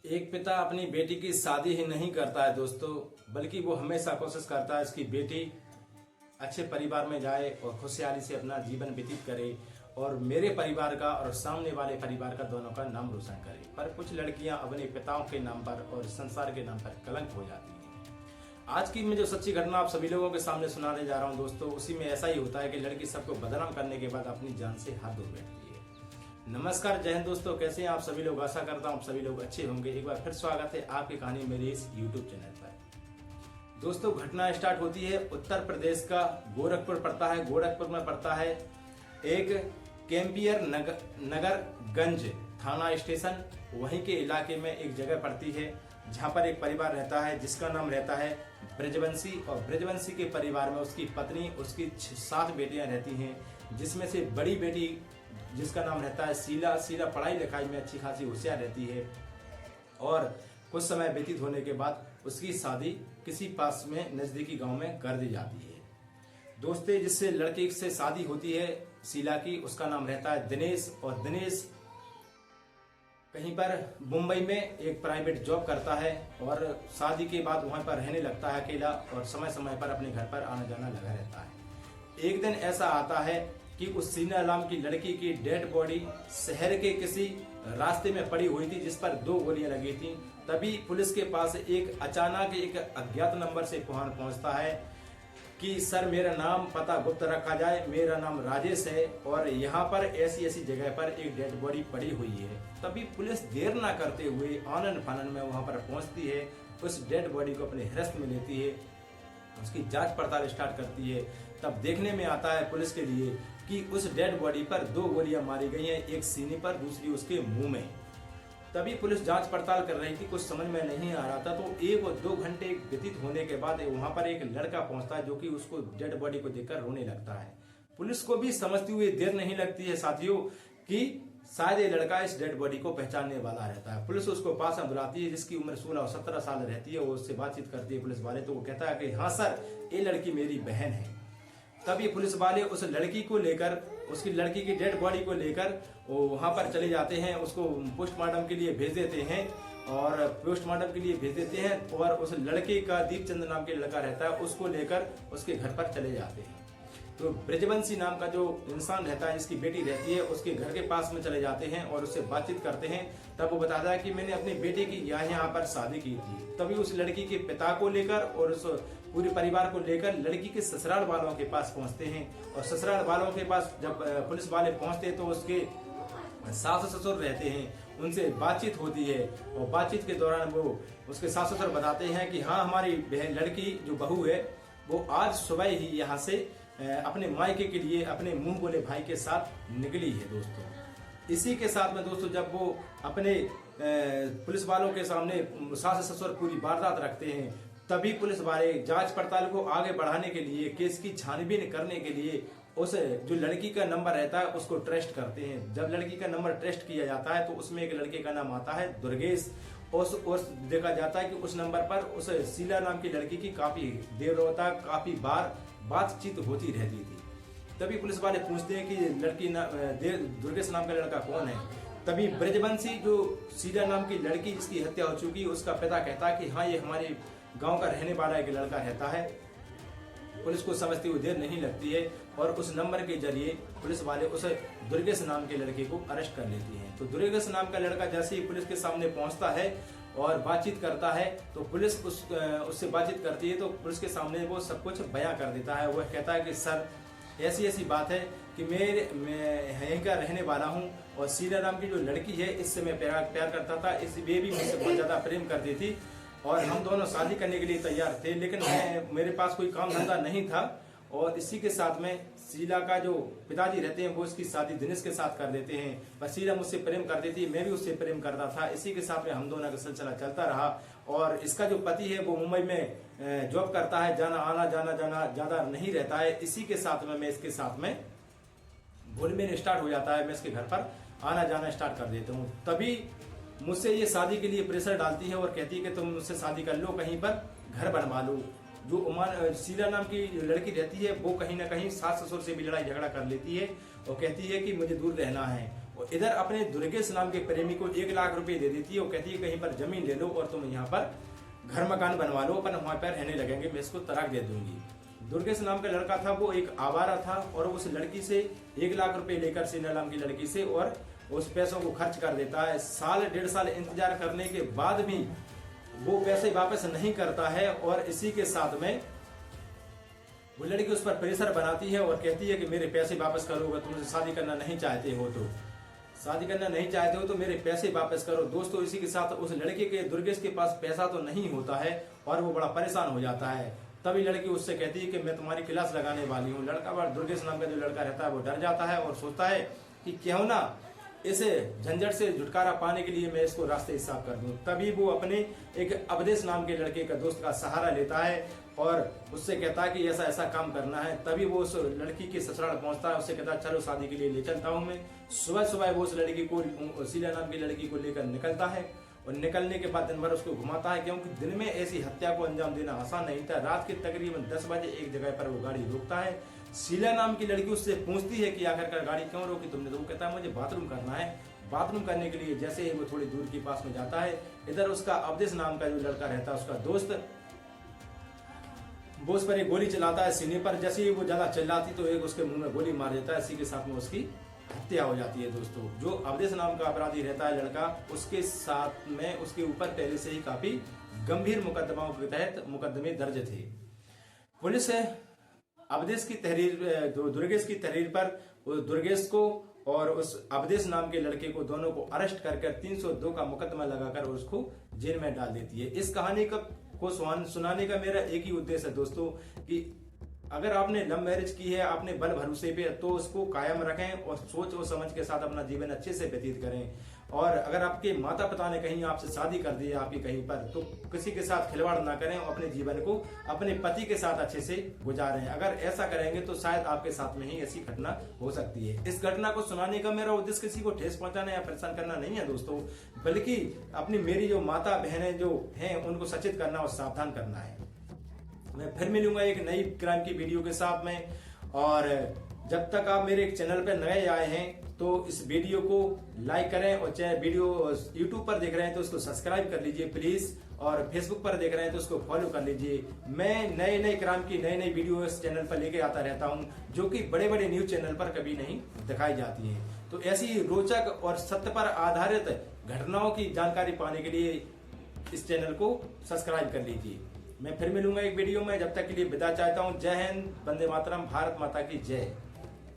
एक पिता अपनी बेटी की शादी ही नहीं करता है दोस्तों, बल्कि वो हमेशा कोशिश करता है इसकी बेटी अच्छे परिवार में जाए और खुशहाली से अपना जीवन व्यतीत करे और मेरे परिवार का और सामने वाले परिवार का दोनों का नाम रोशन करे। पर कुछ लड़कियां अपने पिताओं के नाम पर और संसार के नाम पर कलंक हो जाती हैं। आज की मैं जो सच्ची घटना आप सभी लोगों के सामने सुनाने जा रहा हूं दोस्तों, उसी में ऐसा ही होता है कि लड़की सबको बदनाम करने के बाद अपनी जान से हाथ धो बैठती है। नमस्कार, जय हिंद दोस्तों, कैसे हैं आप सभी लोग। आशा करता हूं आप सभी लोग अच्छे होंगे। एक बार फिर स्वागत है आपकी कहानी मेरे इस यूट्यूब चैनल पर। दोस्तों, घटना स्टार्ट होती है उत्तर प्रदेश का गोरखपुर पड़ता है। गोरखपुर में पड़ता है एक कैंपियर नगरगंज थाना स्टेशन। वहीं के इलाके में एक जगह पड़ती है जहां पर एक परिवार रहता है जिसका नाम रहता है ब्रजवंशी। और ब्रजवंशी के परिवार में उसकी पत्नी, उसकी 7 बेटियां रहती हैं, जिसमें से बड़ी बेटी जिसका नाम रहता है शीला। शीला पढ़ाई लिखाई में अच्छी खासी होशियार रहती है और कुछ समय व्यतीत होने के बाद उसकी शादी किसी पास में नजदीकी गांव में कर दी जाती है। दोस्तों, जिससे लड़के से शादी होती है शीला की, उसका नाम रहता है दिनेश। और दिनेश कहीं पर मुंबई में एक प्राइवेट जॉब करता है और शादी के बाद वहां पर रहने लगता है अकेला और समय समय पर अपने घर पर आना जाना लगा रहता है। एक दिन ऐसा आता है कि उस शीला नाम की लड़की की डेड बॉडी शहर के किसी रास्ते में पड़ी हुई थी जिस पर 2 गोलियां लगी थी। तभी पुलिस के पास अचानक एक अज्ञात नंबर से फोन पहुंचता है कि सर, मेरा नाम पता गुप्त रखा जाए, मेरा नाम राजेश है और यहाँ पर ऐसी ऐसी जगह पर एक डेड बॉडी पड़ी हुई है। तभी पुलिस देर ना करते हुए आनन फानन में वहां पर पहुंचती है, उस डेड बॉडी को अपने हिरासत में लेती है, उसकी जांच पड़ताल स्टार्ट करती है। तब देखने में आता है पुलिस के लिए कि उस डेड बॉडी पर 2 गोलियां मारी गई हैं, एक सीने पर, दूसरी उसके मुंह में। तभी पुलिस जांच पड़ताल कर रही थी, कुछ समझ में नहीं आ रहा था। तो 1 और 2 घंटे व्यतीत होने के बाद वहां पर एक लड़का पहुंचता है जो कि उसको डेड बॉडी को देखकर रोने लगता है। पुलिस को भी समझते हुए देर नहीं लगती है साथियों कि शायद ये लड़का इस डेड बॉडी को पहचानने वाला रहता है। पुलिस उसको पास में बुलाती है, जिसकी उम्र 16 और 17 साल रहती है। वो उससे बातचीत करती है पुलिस वाले, तो वो कहता है कि हाँ सर, ये लड़की मेरी बहन है। तभी पुलिस वाले उस लड़की को लेकर, उसकी लड़की की डेड बॉडी को लेकर वो वहां पर चले जाते हैं, उसको पोस्टमार्टम के लिए भेज देते हैं और पोस्टमार्टम के लिए भेज देते हैं। और उस लड़के का दीपचंद नाम के लड़का रहता है, उसको लेकर उसके घर पर चले जाते हैं। तो ब्रजवंशी नाम का जो इंसान रहता है, जिसकी बेटी रहती है, उसके घर के पास में चले जाते हैं और उससे बातचीत करते हैं। तब वो बताता है कि मैंने अपनी बेटी की यहाँ पर शादी की थी। तभी उस लड़की के पिता को लेकर और उस पूरे परिवार को लेकर लड़की के ससुराल वालों के पास पहुंचते हैं। और ससुराल वालों के पास जब पुलिस वाले पहुंचते हैं तो उसके सास ससुर रहते हैं, उनसे बातचीत होती है। और बातचीत के दौरान वो उसके सास ससुर बताते हैं कि हाँ, हमारी लड़की जो बहू है वो आज सुबह ही यहाँ से अपने मायके के लिए अपने मुंह बोले भाई के साथ निकली है। दोस्तों, इसी के साथ में दोस्तों जब वो अपने पुलिस वालों के सामने सास ससुर पूरी वारदात रखते हैं, तभी पुलिस वाले जांच पड़ताल को आगे बढ़ाने के लिए, केस की छानबीन करने के लिए उस जो लड़की का नंबर रहता है उसको ट्रेस्ट करते हैं। जब लड़की का नंबर ट्रेस्ट किया जाता है तो उसमें एक लड़के का नाम आता है दुर्गेश। उस देखा जाता है कि उस नंबर पर उस शीला नाम की लड़की की काफी देर होता, काफी बार बातचीत होती रहती थी। तभी पुलिस वाले पूछते हैं कि लड़की दुर्गेश नाम का लड़का कौन है। तभी ब्रजवंशी जो शीला नाम की लड़की जिसकी हत्या हो चुकी, उसका पिता कहता है कि हाँ, ये हमारे गांव का रहने वाला एक लड़का रहता है। पुलिस को समझते हुए देर नहीं लगती है और उस नंबर के जरिए पुलिस वाले उस दुर्गेश नाम के लड़के को अरेस्ट कर लेती हैं। तो दुर्गेश नाम का लड़का जैसे ही पुलिस के सामने पहुंचता है और बातचीत करता है तो पुलिस उससे बातचीत करती है, तो पुलिस के सामने वो सब कुछ बयां कर देता है। वह कहता है कि सर, ऐसी ऐसी बात है कि मैं यहीं का रहने वाला हूँ और शीला नाम की जो लड़की है इससे मैं प्यार करता था, वे भी मुझसे बहुत ज्यादा प्रेम करती थी और हम दोनों शादी करने के लिए तैयार थे, लेकिन मेरे पास कोई काम धंधा नहीं था। और इसी के साथ में शीला का जो पिताजी रहते हैं वो इसकी शादी दिनेश के साथ कर देते हैं। पर शीला मुझसे प्रेम कर देती, मैं भी उससे प्रेम करता था। इसी के साथ में हम दोनों का सिलसिला चलता रहा। और इसका जो पति है वो मुंबई में जॉब करता है, जाना आना ज्यादा नहीं रहता है। इसी के साथ में मैं इसके साथ में घुलमिल स्टार्ट हो जाता है, मैं इसके घर पर आना जाना स्टार्ट कर देता हूँ। तभी मुझसे ये शादी के लिए प्रेशर डालती है और कहती है कि तुम मुझसे शादी कर लो, कहीं पर घर बनवा लो। जो शीला नाम की लड़की रहती है वो कहीं ना कहीं सास ससुर से भी लड़ाई झगड़ा कर लेती है और कहती है कि मुझे दूर रहना है। और इधर अपने दुर्गेश नाम के प्रेमी को 1 लाख रुपए दे देती है और कहती है कहीं पर जमीन ले लो और तुम यहाँ पर घर मकान बनवा लो, अपन वहां पर रहने लगेंगे, मैं इसको तलाक दे दूंगी। दुर्गेश नाम का लड़का था, वो एक आवारा था और उस लड़की से 1 लाख रुपए लेकर शीला नाम की लड़की से और उस पैसों को खर्च कर देता है। साल 1.5 साल इंतजार करने के बाद भी वो पैसे वापस नहीं करता है और इसी के साथ में वो लड़की उस पर प्रेशर बनाती है और कहती है कि मेरे पैसे वापस करो, अगर तुमसे शादी करना नहीं चाहते हो तो मेरे पैसे वापस करो। दोस्तों इसी के साथ उस लड़के के दुर्गेश के पास पैसा तो नहीं होता है और वो बड़ा परेशान हो जाता है। तभी लड़की उससे कहती है कि मैं तुम्हारी क्लास लगाने वाली हूँ। लड़का बड़ा दुर्गेश नाम का जो लड़का रहता है वो डर जाता है और सोचता है कि क्यों ना इसे झंझट से छुटकारा पाने के लिए मैं इसको रास्ते साफ कर दूं। तभी वो अपने एक अवधेश नाम के लड़के का दोस्त का सहारा लेता है और उससे कहता है कि ऐसा ऐसा काम करना है। तभी वो उस लड़की के ससुराल पहुंचता है, उससे कहता है चलो शादी के लिए ले चलता हूं मैं। सुबह सुबह वो उस लड़की को, शीला नाम की लड़की को लेकर निकलता है और निकलने के बाद दिन भर उसको घुमाता है, क्योंकि दिन में ऐसी हत्या को अंजाम देना आसान नहीं था। रात के तकरीबन 10 बजे एक जगह पर वो गाड़ी रोकता है। शीला नाम की लड़की उससे पूछती है कि आखिरकार गाड़ी क्यों रोकी तुमने, तो वो कहता है मुझे बाथरूम करना है। बाथरूम करने के लिए जैसे ही वो थोड़ी दूर के पास में जाता है, इधर उसका अवधेश नाम का जो लड़का रहता है उसका दोस्त वो उस पर एक गोली चलाता है सीने पर। जैसे ही वो ज्यादा चिल्लाती तो एक उसके मुंह में गोली मार देता है। इसी के साथ में उसकी हत्या हो जाती है। दोस्तों जो अवधेश नाम का अपराधी रहता है लड़का, उसके साथ में उसके ऊपर पहले से ही काफी गंभीर मुकदमाओं के तहत मुकदमे दर्ज थे। पुलिस अवधेश की तहरीर, दुर्गेश की तहरीर पर दुर्गेश को और उस अवधेश नाम के लड़के को दोनों को अरेस्ट कर 302 का मुकदमा लगाकर उसको जेल में डाल देती है। इस कहानी को सुनाने का मेरा एक ही उद्देश्य है दोस्तों कि अगर आपने लव मैरिज की है, आपने बल भरोसे पे, तो उसको कायम रखें और सोच और समझ के साथ अपना जीवन अच्छे से व्यतीत करें। और अगर आपके माता पिता ने कहीं आपसे शादी कर दी है आपकी कहीं पर, तो किसी के साथ खिलवाड़ ना करें और अपने जीवन को अपने पति के साथ अच्छे से गुजारें। अगर ऐसा करेंगे तो शायद आपके साथ में ही ऐसी घटना हो सकती है। इस घटना को सुनाने का मेरा उद्देश्य किसी को ठेस पहुंचाना या परेशान करना नहीं है दोस्तों, बल्कि अपनी मेरी जो माता बहनें जो हैं उनको सचेत करना और सावधान करना है। मैं फिर मिलूंगा एक नई क्राइम की वीडियो के साथ में, और जब तक आप मेरे चैनल पर नए आए हैं तो इस वीडियो को लाइक करें, और चाहे वीडियो यूट्यूब पर देख रहे हैं तो उसको सब्सक्राइब कर लीजिए प्लीज, और फेसबुक पर देख रहे हैं तो उसको फॉलो कर लीजिए। मैं नए नए क्राइम की नई नई वीडियो इस चैनल पर लेके आता रहता हूं, जो कि बड़े बड़े न्यूज चैनल पर कभी नहीं दिखाई जाती है। तो ऐसी रोचक और सत्य पर आधारित घटनाओं की जानकारी पाने के लिए इस चैनल को सब्सक्राइब कर लीजिए। मैं फिर मिलूंगा एक वीडियो में, जब तक के लिए विदा चाहता हूँ। जय हिंद, वंदे मातरम, भारत माता की जय।